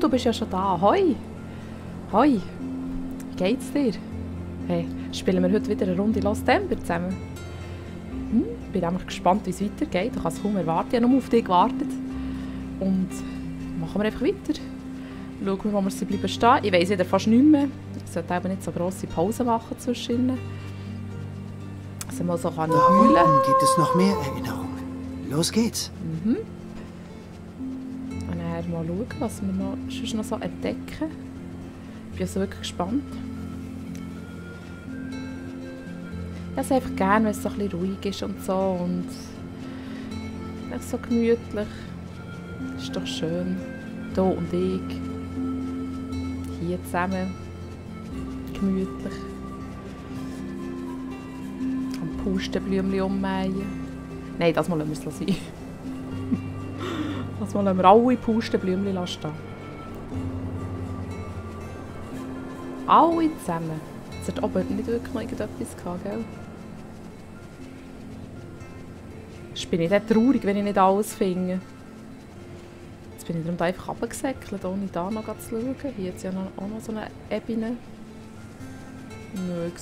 du bist ja schon da. Hoi. Hoi. Wie geht's dir? Hey, spielen wir heute wieder eine Runde Lost Ember zusammen? Bin nämlich gespannt, wie es weitergeht. Ich kann es kaum erwarten. Ich habe nur auf dich gewartet. Und machen wir einfach weiter. Schauen wir, wo wir sie bleiben stehen. Ich weiss wieder fast nicht mehr. Ich sollte eben nicht so grosse Pausen machen zwischen. Also mal so kann ich heulen. Gibt es noch mehr Erinnerungen? Los geht's. Und dann mal schauen, was wir noch so entdecken. Ich bin also wirklich gespannt. Ich habe es einfach gerne, wenn es so ein bisschen ruhig ist und so. Und echt so gemütlich. Ist doch schön. Du und ich. Hier zusammen. Gemütlich. Am Pustenblümchen ummähen. Nein, das mal lassen wir es sein. Das mal lassen wir alle Pustenblümchen stehen. Alle zusammen. Es hat oben nicht wirklich noch irgendetwas gehabt, gell? Jetzt bin ich dann traurig, wenn ich nicht alles finde. Jetzt bin ich darum da einfach runtergesäckelt, ohne da noch zu schauen. Hier hat es ja auch noch so eine Ebene. Nö, ich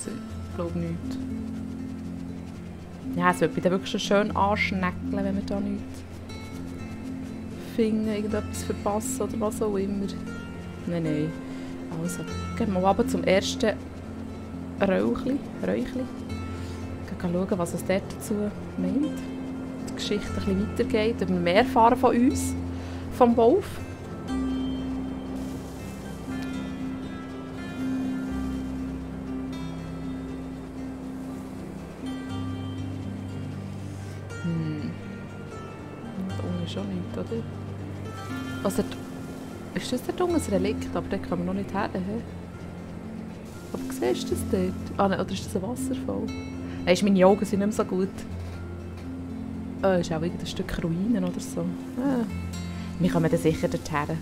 glaube nicht. Ja, es wird dann wirklich schon schön anschnäckeln, wenn wir da nichts finden, irgendetwas verpassen oder was auch immer. Nein, nein. Also, gehen wir mal runter zum ersten Räuchli. Schauen, was es dort dazu meint. Die Geschichte ein bisschen weitergeht, ob wir mehr erfahren von uns, vom Wolf. Da unten ist auch nichts, oder? Also, ist das dort unten ein Relikt? Aber dort kommen wir noch nicht her. Aber siehst du das dort? Ah, nein, oder ist das ein Wasserfall? Weisst, meine Augen sind nicht mehr so gut. Ist auch irgendein Stück Ruinen oder so. Wir kommen dann sicher dorthin.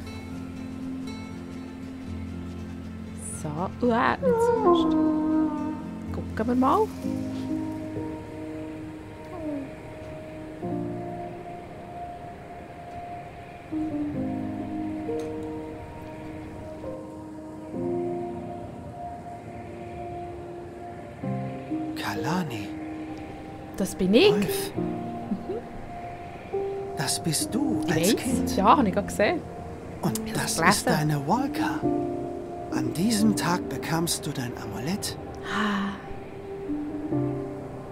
So, nicht zuerst. Gucken wir mal. Kalani. Das bin ich. Wolf. Das bist du als Kind. Ja, habe ich gerade gesehen. Und das ist deine Walker. An diesem Tag bekamst du dein Amulett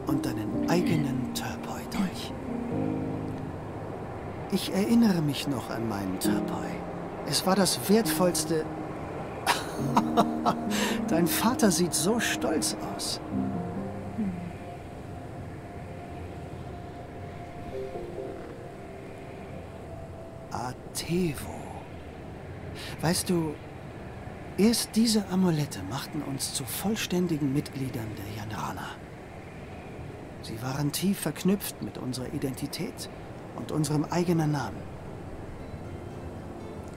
und deinen eigenen Turpoi-Dolch. Ich erinnere mich noch an meinen Turpoi. Es war das wertvollste... Dein Vater sieht so stolz aus. Atevo. Weißt du, erst diese Amulette machten uns zu vollständigen Mitgliedern der Yanrana. Sie waren tief verknüpft mit unserer Identität und unserem eigenen Namen.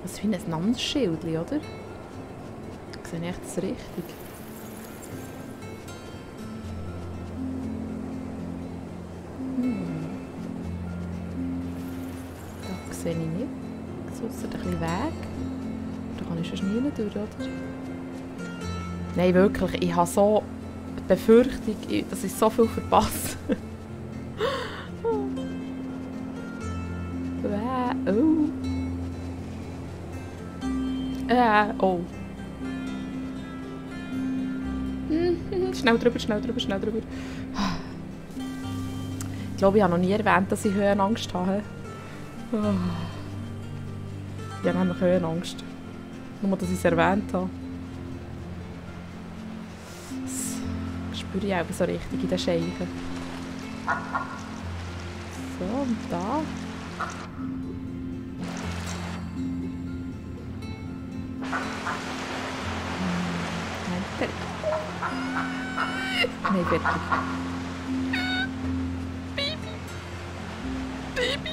Das ist wie ein Namensschild, oder? Ich sehe echt das richtig. Da sehe ich nicht. So ist ein bisschen Weg. Da kann ich schon nie durch, oder? Nein, wirklich. Ich habe so die Befürchtung, dass ich so viel verpasse. Oh. Schnell drüber. Ich glaube, ich habe noch nie erwähnt, dass ich Höhenangst habe. Ich habe nämlich Höhenangst. Nur, dass ich es erwähnt habe. Das spüre ich auch so richtig in den Scheichen. So, und da. Nein, fertig. Baby.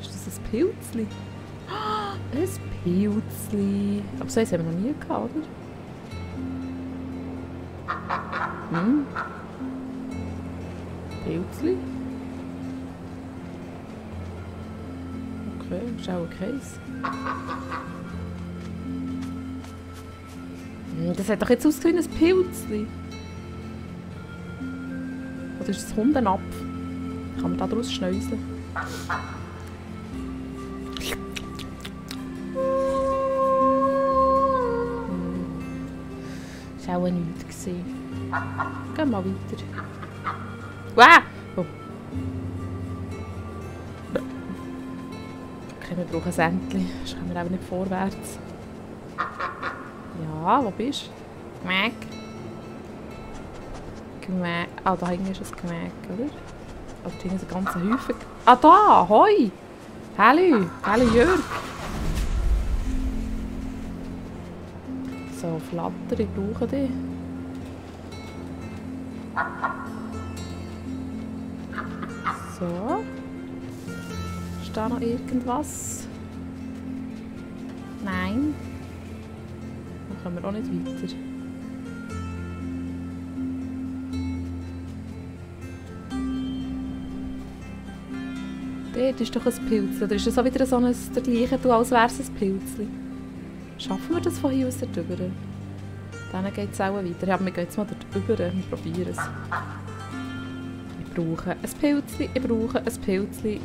Ist das ein Pilzli? Ein Pilzli. Aber so eins haben wir noch nie gehabt, oder? Pilzli. Okay, das ist auch ein Käse. Das hat doch jetzt ausgesehen wie ein Pilzli. Oder ist das Hundenapf? Kann man da draus schnäuseln? Das war auch nichts. Gehen wir mal weiter. Wow! Oh. Okay, wir brauchen ein Sändchen. Sonst kommen wir auch nicht vorwärts. Ja, wo bist du? Gmäck. Gmäck. Ah, da hinten ist ein Gmäck, oder? Aber da hinten ist ein ganzer Haufen. Ah, da! Hoi! Hallo! Hallo Jörg! So, Flatter, ich brauche dich. So. Ist da noch irgendwas? Nein. Dann kommen wir auch nicht weiter. Dort ist doch ein Pilz. Oder ist das auch wieder so ein der gleiche, als wäre es ein Pilzli? Schaffen wir das von hier aus dort rüber? Dann geht es auch weiter. Ja, wir gehen jetzt mal dort rüber. Wir probieren es. Ich brauche ein Pilzli. Ich brauche ein Pilzli.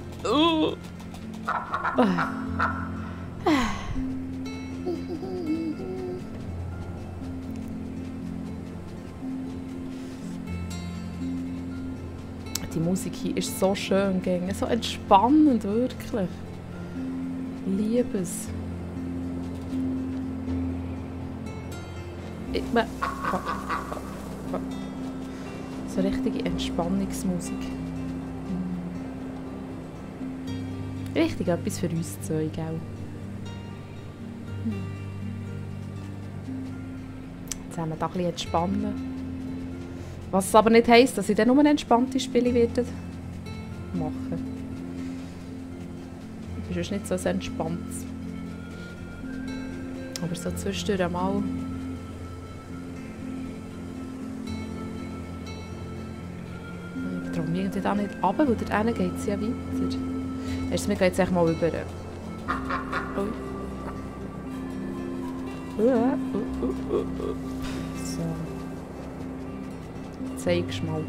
Die Musik hier ist so schön gegangen. So entspannend, wirklich. Ich liebe es. So richtige Entspannungsmusik. Richtig etwas für uns zwei, gell? Jetzt haben wir da ein bisschen entspannen. Was aber nicht heisst, dass ich dann nur entspannte Spiele werde machen. Das ist nicht so entspannt. Aber so zwischendurch einmal. Ich traue mich irgendwie da nicht runter, weil dort hinten geht es ja weiter. Erst wir gehen jetzt echt mal rüber. So. Zeig's mal.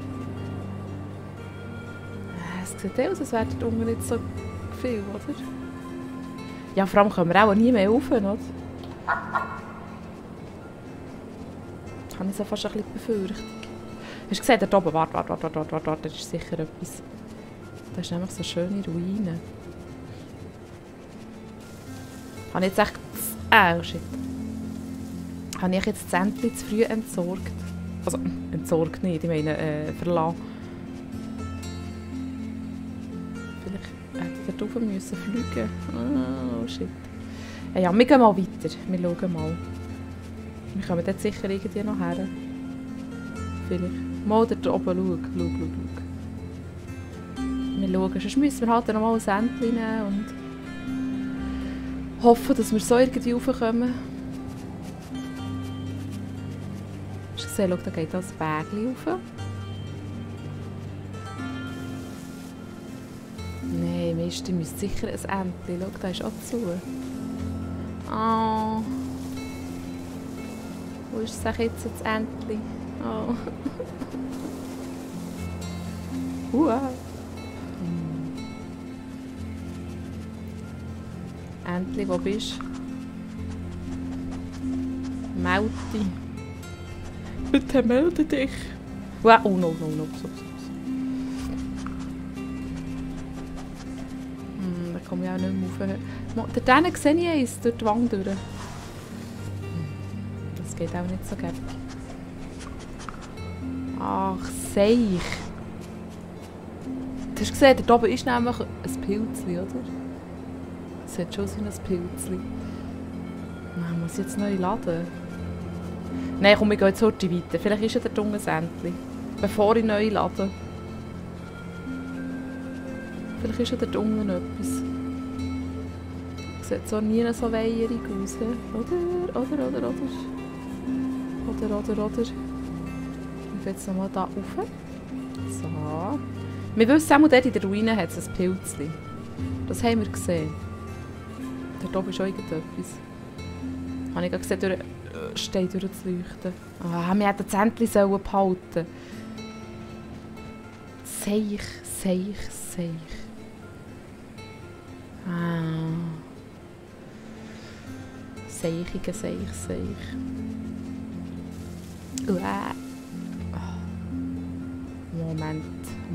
Es sieht aus, als wäre dort unten nicht so viel, oder? Ja, vor allem können wir auch nie mehr rauf, oder? Das habe ich so fast ein bisschen befürchtet. Hast du gesehen, dort oben? Warte, das ist sicher etwas. Das ist nämlich so schöne Ruinen. Habe ich jetzt echt... shit. Habe ich jetzt das Zentli zu früh entsorgt? Also, entsorgt nicht, ich meine, verlassen. Vielleicht hätte ich dort rauf müssen fliegen. Oh, shit. Ja, wir gehen mal weiter. Wir schauen mal. Wir kommen dort sicher irgendwie noch her. Vielleicht. Mal dort oben schau. Wir schauen, sonst müssen wir halt noch mal ein Sändchen nehmen und hoffen, dass wir so irgendwie raufkommen. Hast du gesehen, schau, da geht das Wägchen rauf. Nein, Mist, ihr müsst sicher ein Entchen. Schau, da ist auch zu. Oh. Wo ist das jetzt das Entchen? Oh. Entchen, wo bist du? Melde dich. Bitte melde dich. Wow. Oh no. So. Da komme ich auch nicht mehr rauf. Dort sehe ich eins, durch die Wange durch. Das geht auch nicht so gerne. Ach, seich. Du hast gesehen, dort oben ist nämlich ein Pilzli, oder? Das sieht schon aus wie ein Pilzli. Nein, muss ich jetzt neu laden? Nein, komm, wir gehen jetzt heute weiter. Vielleicht ist ja der Dunge Sändli. Bevor ich neu lade. Vielleicht ist ja der Dunge noch etwas. Sieht so nie so weierig aus. Oder? Ich gehe jetzt nochmal hier rauf. So. Wir wissen auch, dort in der Ruine hat es ein Pilzchen. Das haben wir gesehen. Dort oben ist auch irgendetwas. Habe ich gerade gesehen, steht durchzuleuchten. Ah, wir hätten das Entchen behalten. Seich. Ah. Seich.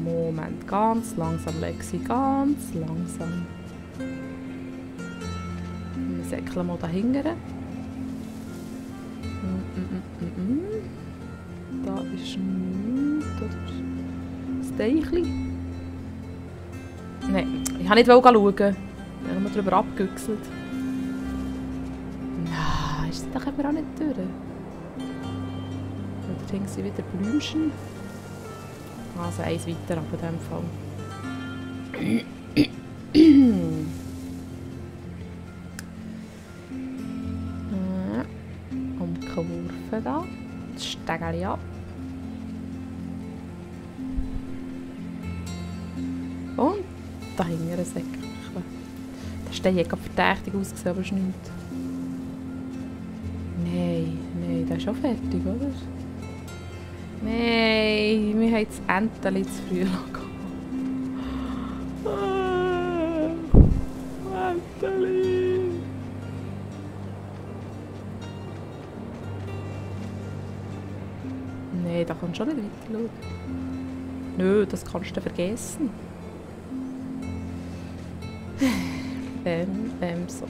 Moment. Ganz langsam, Lexi. Ganz langsam. Wir säckeln mal da hinten. Da ist nichts, oder? Das Teichli. Nein, ich wollte nicht schauen. Ich habe nur darüber abgewechselt. Nein, da kommen wir auch nicht durch. Da hinten sind wieder Blümchen. Also eins weiter, aber in dem Fall. Um die Kurve da. Das Stegeli ab. Und da hinten ein Säckchen. Der Stein hat gerade verdächtig ausgesehen, aber es ist nichts. Nein, der ist schon fertig, oder? Nein, wir haben das Entchen zu früh gelassen. Entchen! Nein, da kannst du schon nicht weiter schauen. Nö, das kannst du vergessen. So.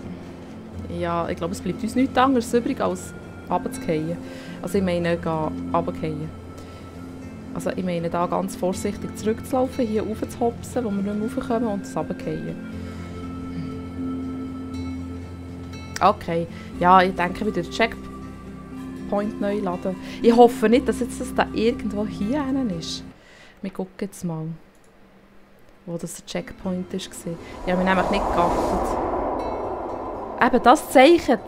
Ja, ich glaube, es bleibt uns nichts anderes übrig, als runterzufallen. Also ich meine, runterfallen. Also ich meine, da ganz vorsichtig zurückzulaufen, hier raufzuhopsen, wo wir nicht mehr raufkommen und das runterfallen. Okay, ja, ich denke wieder den Checkpoint neu laden. Ich hoffe nicht, dass jetzt das da irgendwo hier ist. Wir gucken jetzt mal, wo das der Checkpoint war. Ich habe mich nämlich nicht geachtet. Eben das Zeichen.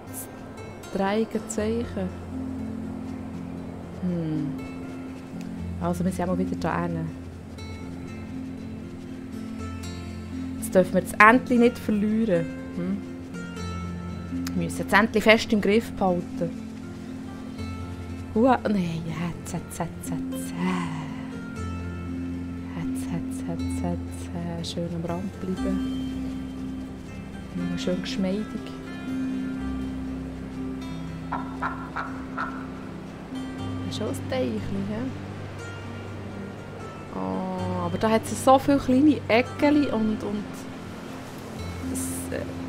Das Dreieckzeichen. Also wir sind auch mal wieder da hin. Jetzt dürfen wir das Entchen nicht verlieren. Wir müssen das Entchen fest im Griff behalten. Nein, jetzt. Schön am Rand bleiben. Schön geschmeidig. Schon ein Teichchen, ja? Oh, aber da hat es so viele kleine Ecken und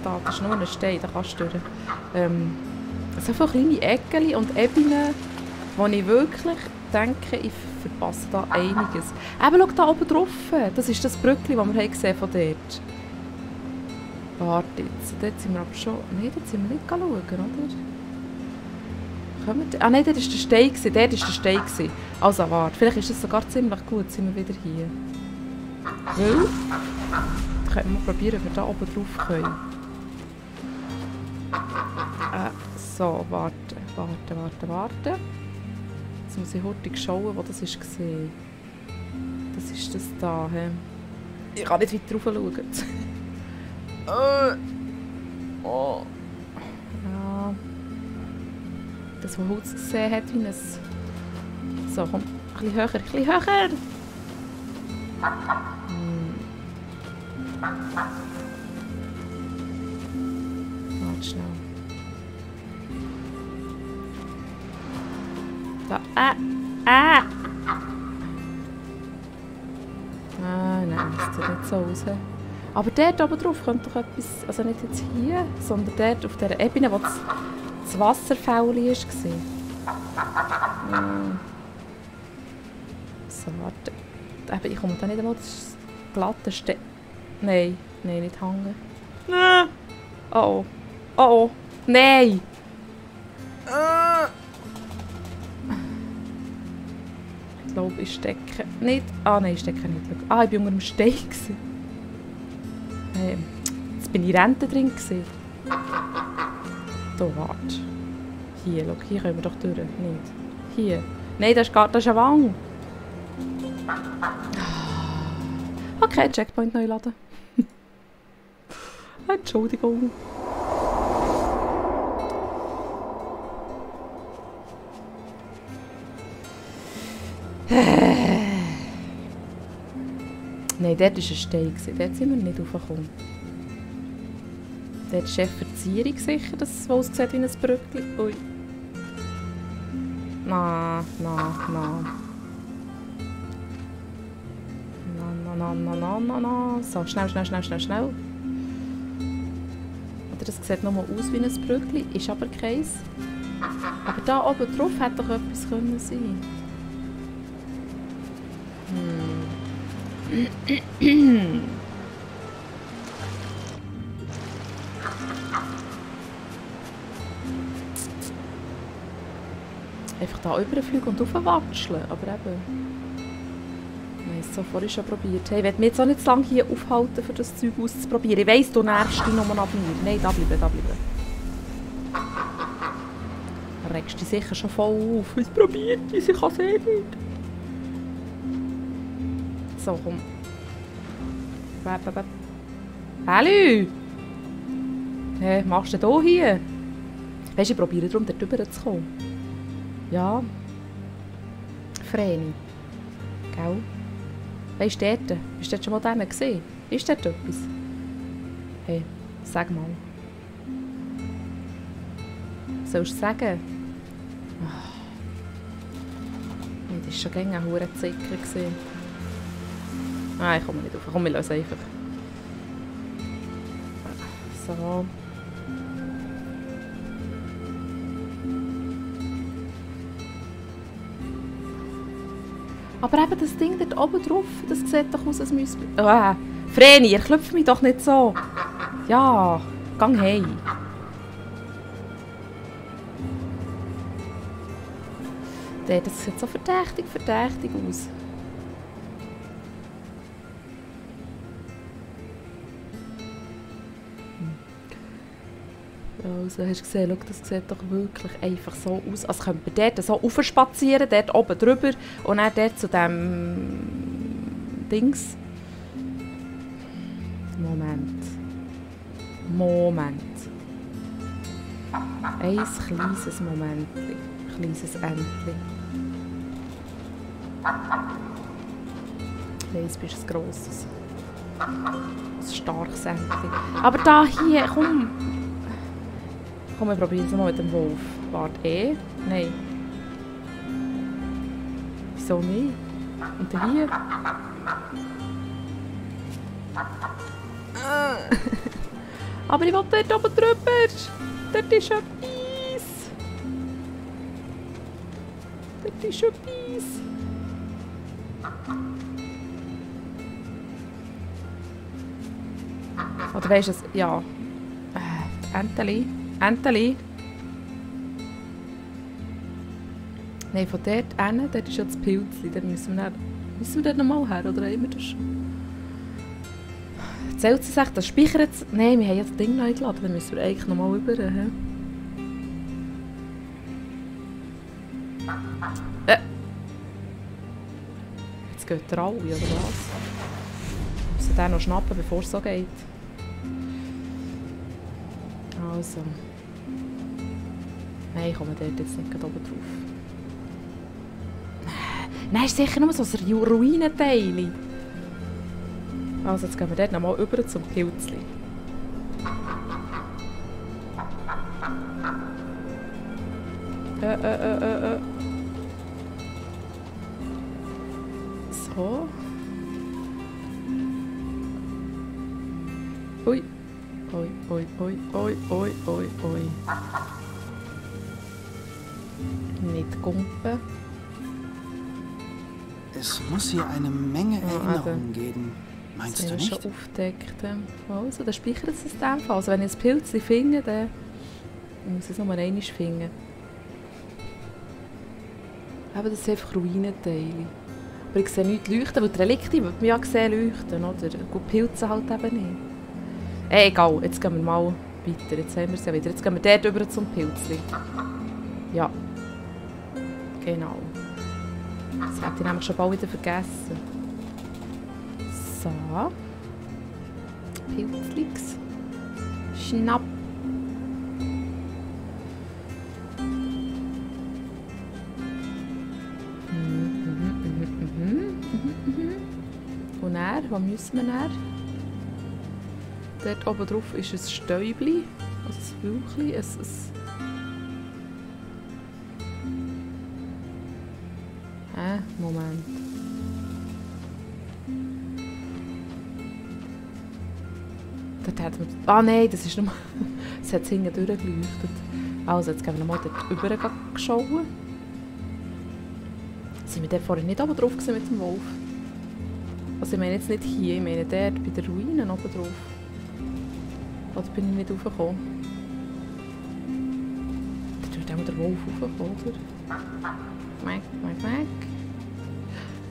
das ist nur ein Stein, da kannst du durch. So viele kleine Ecken und Ebenen, wo ich wirklich denke, ich verpasse da einiges. Eben, schau da oben drauf, das ist das Brückchen, das wir haben gesehen von dort. Warte jetzt, dort sind wir aber schon... Nein, dort sind wir nicht schauen, oder? Ah nein, dort war der Stein, dort war der Stein. Also warte, vielleicht ist es sogar ziemlich gut, sind wir wieder hier. Weil... Dann können wir mal probieren, ob wir da oben drauf können. So, warte. Jetzt muss ich hurtig schauen, wo das war. Das ist das da, he? Ich kann nicht weiter rauf schauen. Oh. Ja. Das, was Holz gesehen hat, wie ein... So, komm, ein bisschen höher, Warte schnell. Da, nein, das sieht nicht so aus. Aber dort oben drauf könnte doch etwas, also nicht jetzt hier, sondern dort auf dieser Ebene, wo das Wasserfäuli war. So, warte. Eben, ich komme da nicht einmal das glatte Stein. Nein, nicht hängen. Oh. Nein! Ich glaube, ich stecke nicht. Ah, nein, ich stecke nicht. Ich war unter dem Stein. Jetzt bin ich in Rente drin. Da, warte. Hier, schau, hier können wir doch durch. Nicht. Hier. Nein, das ist eine Wang. Okay, Checkpoint neu laden. Entschuldigung. Nein, dort war ein Stein. Dort sind wir nicht raufgekommen. Dort ist eine Verzierung sicher, dass es aussieht wie ein Brückchen. Ui. Na. So, schnell. Oder das sieht nur aus wie ein Brückchen, ist aber keins. Aber da oben drauf hätte doch etwas können sein. Einfach da überfliegen und raufwatscheln, aber eben... Ich habe es so vorhin schon probiert. Hey, ich werde mich jetzt auch nicht zu lange hier aufhalten, um das Zeug auszuprobieren. Ich weiss, du nervst dich nochmal ab mir. Nein, da bleiben. Da regst du dich sicher schon voll auf. Ich probiert es, ich kann es eh nicht. So, komm. Hallo! Hey, machst du denn hier? Weisst du, ich probiere darum, dort rüber zu kommen. Ja. Vreni. Gell? Weisst du dort? Bist du dort schon mal drinnen gesehen? Ist dort etwas? Hey, sag mal. Sollst du sagen? Oh. Nee, das war schon gängig ein Hurenzicker. Nein, ich komme nicht rauf. Komm, wir lassen einfach. So. Aber eben das Ding dort oben drauf, das sieht doch aus, als müsste... Vreni, ihr klopft mich doch nicht so. Ja, gang heim. Das sieht so verdächtig aus. Also, hast du gesehen, schau, das sieht doch wirklich einfach so aus, als könnte man dort so raufspazieren, dort oben drüber und dann dort zu dem Dings. Moment. Ein kleines Moment. Kleines Entchen. Nein, jetzt bist du ein grosses. Ein starkes Entchen. Aber da hier, komm. Komm, wir probieren es mal mit dem Wolf. Warte, Nein. Wieso nicht? Und dann hier? Aber ich will dort oben drüber. Dort ist etwas. Oder weisst du es? Ja. Enteli. Nein, von dort hin, dort ist ja das Pilzli. Dann müssen wir dort nochmal her, oder haben wir das schon? Zählt es sich, das speichert es? Nein, wir haben ja das Ding neu geladen, dann müssen wir eigentlich nochmal rüber. Jetzt geht der alle, oder was? Wir müssen den noch schnappen, bevor es so geht. Also. Nein, ich komme dort jetzt nicht oben drauf. Nein, ist sicher nur so ein Ruinenteil. Also, jetzt gehen wir dort nochmal über zum Pilzli. So. Ui. Ui. Nicht gumpen. Es muss hier eine Menge Erinnerungen geben. Meinst du nicht? Schon aufgedeckt. Also, dann speichert es in dem Fall. Also, wenn ich ein Pilzchen finde, dann muss ich es nur einmal finden. Aber das sind einfach Ruinenteile. Aber ich sehe nichts leuchten, weil die Relikte würde man ja sehen leuchten, oder? Gut, Pilze halt eben nicht. Egal, jetzt gehen wir mal weiter. Jetzt haben wir es ja wieder. Jetzt gehen wir dort über zum Pilzli. Ja. Genau. Das hätte ich nämlich schon bald wieder vergessen. So. Pilzlix. Schnapp. Und dann, wo müssen wir dann? Dort oben drauf ist ein Stäubli, also ein Wülchli, Moment. Dort hat man... Ah nein, das ist nur... Es hat hinten durchgeleuchtet. Also, jetzt gehen wir nochmal dort rüber geschaut. Sind wir dort vorher nicht oben drauf gewesen mit dem Wolf? Also ich meine jetzt nicht hier, ich meine dort bei den Ruinen oben drauf. Oder bin ich nicht raufgekommen? Da tut auch der Wolf raufkommen, oder? Quack.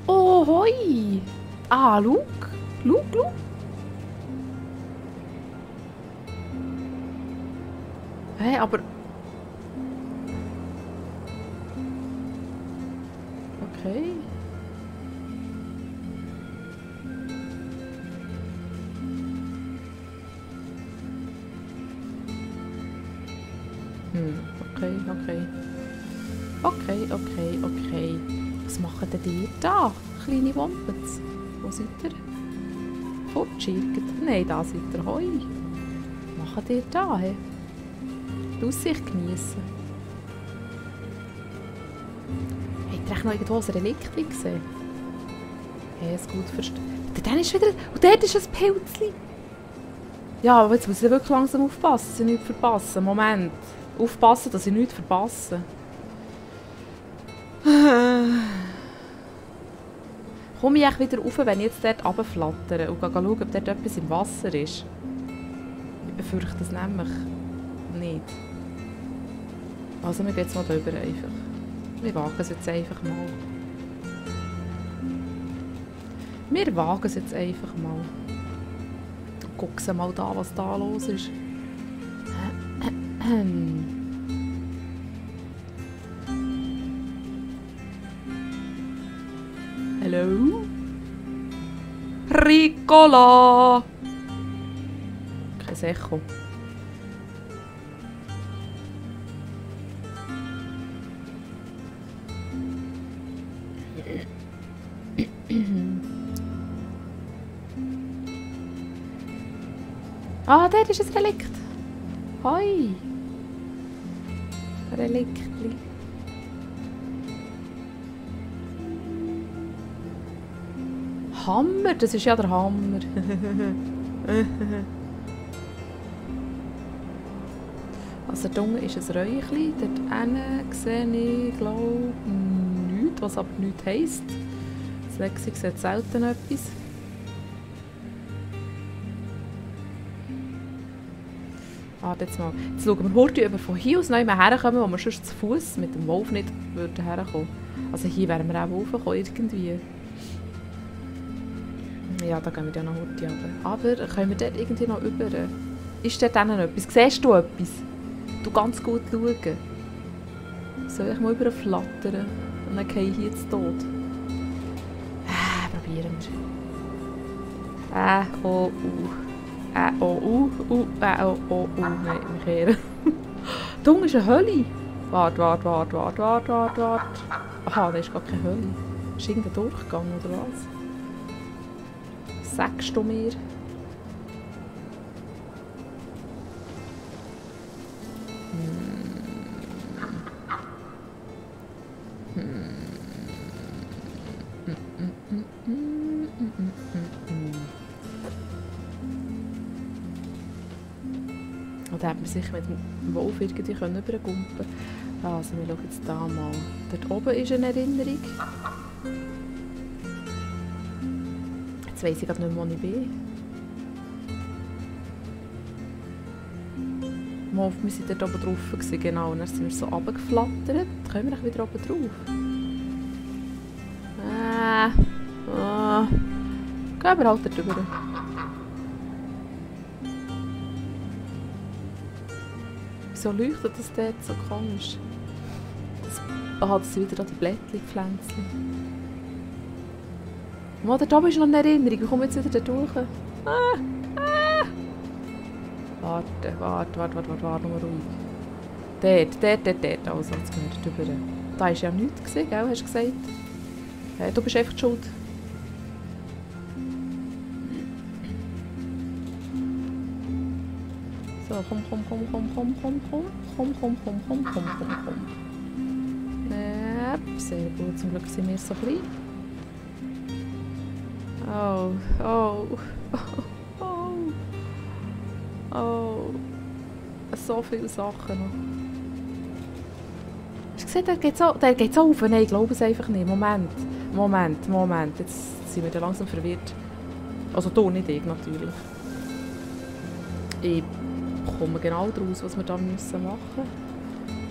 Oh, hoi! Ah, schau! Schau! Hey, aber... Okay. Okay. Was machen denn ihr da, kleine Wompens? Wo seid ihr? Fortschirket? Nein, da seid ihr. Hoi. Was macht ihr da? Hey? Die Aussicht geniessen. Habt ihr noch irgendwo ein Relikt gesehen? Hey, es gut verstanden. Dann ist wieder... Und dort ist ein Pilzli. Ja, aber jetzt muss ich wirklich langsam aufpassen, dass ich nichts verpasse. Moment. Aufpassen, dass ich nichts verpasse. Komme ich wieder rauf, wenn ich jetzt dort runterflattere und schaue, ob dort etwas im Wasser ist? Ich befürchte das nämlich nicht. Also wir gehen jetzt mal drüber einfach. Wir wagen es jetzt einfach mal. Gucken mal da, was da los ist. Hallo? Ricola! Kein Echo. Ah, dort ist ein Relikt. Hoi. Reliktli. Hammer, das ist ja der Hammer. Also da unten ist ein Räuchli. Dort hinten sehe ich, glaube nichts, was aber nichts heisst. Das Lexi sieht selten etwas. Jetzt schauen wir heute, ob wir von hier aus noch einmal herkommen, wo wir sonst zu Fuß mit dem Wolf nicht herkommen würden. Also hier wären wir auch raufgekommen, irgendwie. Ja, da gehen wir ja noch heute runter. Aber können wir dort irgendwie noch rüber? Ist dort dann etwas? Siehst du etwas? Du ganz gut schauen. Soll ich mal rüberflattern? Und dann gehe ich hier zu Tod. Probieren wir. Nein, wir kehren. Da unten ist eine Hölle. Warte. Aha, da ist gar keine Hölle. Ist irgendein Durchgang, oder was? Sagst du mir? Da hat man sich mit dem Wolf irgendwie rübergumpen können. Also, wir schauen jetzt da mal. Dort oben ist eine Erinnerung. Jetzt weiss ich gerade nicht mehr, wo ich bin. Wir waren dort oben drauf, genau. Und dann sind wir so runtergeflattert. Kommen wir wieder oben drauf? Gehen wir halt dort drüber. Wieso leuchtet das dort so komisch? Das sind wieder die Blättchen-Pflänzchen. Oder da ist noch eine Erinnerung. Ich komme jetzt wieder da durch. Warte, nur ruhig. Dort. Also, jetzt gehen wir drüber. Da war ja nichts gesehen, gell? Hast du gesagt? Hey, du bist einfach schuld. So, komm. Sehr gut, zum Glück sind wir so klein. Oh. So viele Sachen noch. Hast du gesehen, der geht so auf? Nein, ich glaube es einfach nicht. Moment. Jetzt sind wir da langsam verwirrt. Also du, nicht ich natürlich. Ich komme genau daraus, was wir da machen müssen.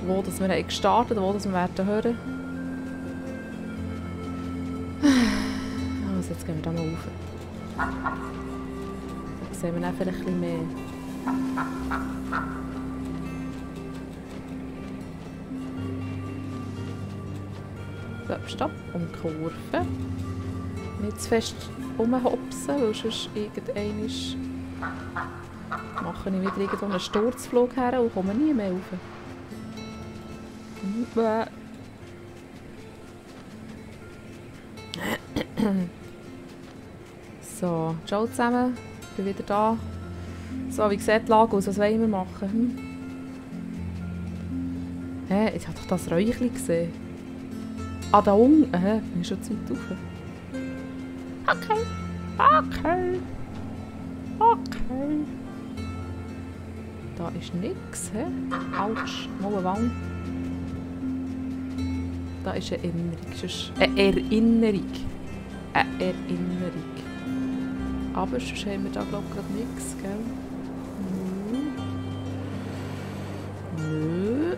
Wo dass wir haben gestartet, wo dass wir werden hören. Also jetzt gehen wir da mal rauf. Dann sehen wir dann vielleicht ein bisschen mehr. So, stopp, Kurve. Nicht zu fest rumhopsen, weil sonst irgendeinmal mache ich wieder irgendwo einen Sturzflug her und komme nie mehr rauf. So, ciao zusammen, ich bin wieder da. So, wie sieht die Lage aus? Was wollen wir machen? Ich habe doch das Räuchchen gesehen. Ah, da unten? Bin ich schon zu weit rauf. Okay. Da ist nichts, Autsch, mal eine Wand. Da ist eine Erinnerung. Eine Erinnerung. Aber sonst haben wir da, glaube ich, gerade nichts, gell? Nö.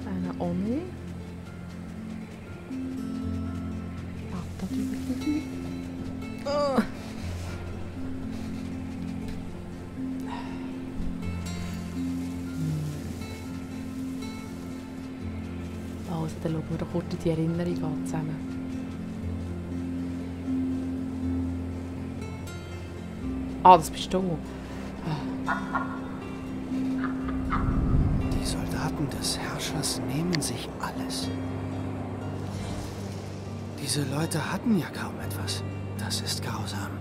Eine auch nicht. Also, dann schauen wir doch kurz die Erinnerung an zusammen. Ah, das bist du. Die Soldaten des Herrschers nehmen sich alles. Diese Leute hatten ja kaum etwas. Das ist grausam.